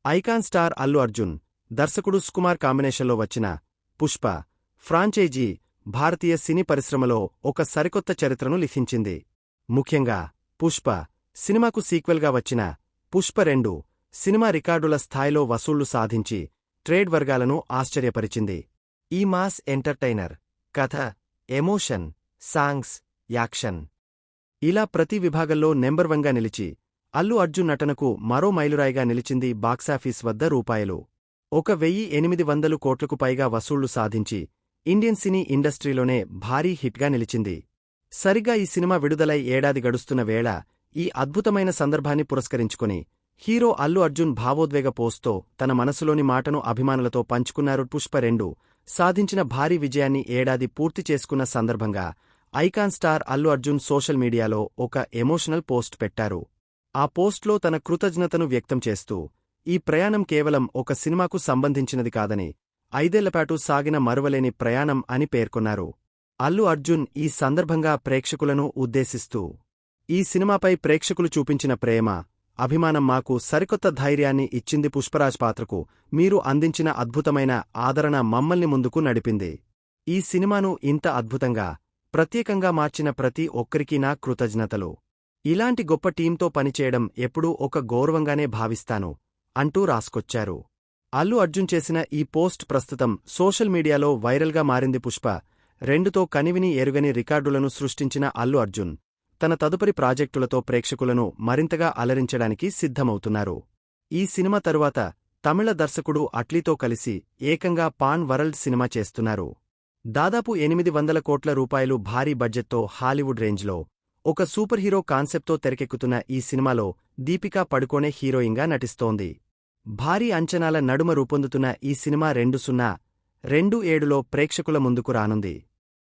Icon star Allu Arjun, దర్శకుడు సుకుమార్ కాంబినేషన్లో వచ్చిన పుష్ప ఫ్రాంచైజీ భారతీయ సినీ పరిశ్రమలో ఒక సరికొత్త చరిత్రను లిఖించింది. ముఖ్యంగా పుష్ప సినిమాకు సీక్వెల్గా వచ్చిన పుష్ప-2 సినిమా రికార్డుల స్థాయిలో వసూళ్లు సాధించి ట్రేడ్ వర్గాలను ఆశ్చర్యపరిచింది. ఈ మాస్ ఎంటర్టైనర్ కథ, ఎమోషన్, సాంగ్స్, యాక్షన్ ఇలా ప్రతి విభాగంలో నెంబర్ 1గా నిలిచి అల్లు అర్జున్ నటనకు మరో మైలురాయిగా నిలిచింది. బాక్సాఫీస్ వద్ద ₹1,800 కోట్లకు పైగా వసూళ్లు సాధించి ఇండియన్ సినీ ఇండస్ట్రీలోనే భారీ హిట్గా నిలిచింది. సరిగ్గా ఈ సినిమా విడుదలై ఏడాది గడుస్తున్న వేళ ఈ అద్భుతమైన సందర్భాన్ని పురస్కరించుకుని హీరో అల్లు అర్జున్ భావోద్వేగ పోస్ట్తో తన మనసులోని మాటను అభిమానులతో పంచుకున్నారు. పుష్ప-2 సాధించిన భారీ విజయాన్ని ఏడాది పూర్తి చేసుకున్న సందర్భంగా icon star Allu Arjun social మీడియాలో ఒక ఎమోషనల్ పోస్ట్ పెట్టారు. ఆ పోస్ట్లో తన కృతజ్ఞతను వ్యక్తం చేస్తూ, ఈ ప్రయాణం కేవలం ఒక సినిమాకు సంబంధించినది కాదని, 5ఏళ్లపాటు సాగిన మరువలేని ప్రయాణం అని పేర్కొన్నారు. అల్లు అర్జున్ ఈ సందర్భంగా ప్రేక్షకులను ఉద్దేశిస్తూ, ఈ సినిమాపై ప్రేక్షకులు చూపించిన ప్రేమ, అభిమానం మాకు సరికొత్త ధైర్యాన్ని ఇచ్చింది. పుష్పరాజ్ పాత్రకు మీరు అందించిన అద్భుతమైన ఆదరణ మమ్మల్ని ముందుకు నడిపింది. ఈ సినిమాను ఇంత అద్భుతంగా, ప్రత్యేకంగా మార్చిన ప్రతి ఒక్కరికీ నా కృతజ్ఞతలు. ఇలాంటి గొప్ప టీంతో పనిచేయడం ఎప్పుడూ ఒక గౌరవంగానే భావిస్తాను అంటూ రాసుకొచ్చారు. అల్లు అర్జున్ చేసిన ఈ పోస్ట్ ప్రస్తుతం సోషల్ మీడియాలో వైరల్గా మారింది. పుష్ప-2తో కనివిని ఎరుగని రికార్డులను సృష్టించిన అల్లు అర్జున్ తన తదుపరి ప్రాజెక్టులతో ప్రేక్షకులను మరింతగా అలరించడానికి సిద్ధమవుతున్నారు. ఈ సినిమా తరువాత తమిళ దర్శకుడు అట్లీతో కలిసి ఏకంగా పాన్ వరల్డ్ సినిమా చేస్తున్నారు. దాదాపు ₹800 కోట్ల భారీ బడ్జెట్తో హాలీవుడ్ రేంజ్లో ఒక సూపర్ హీరో కాన్సెప్ట్తో తెరకెక్కుతున్న ఈ సినిమాలో దీపికా పడుకోనే హీరోయిన్గా నటిస్తోంది. భారీ అంచనాల నడుమ రూపొందుతున్న ఈ సినిమా 2027లో ప్రేక్షకుల ముందుకు రానుంది.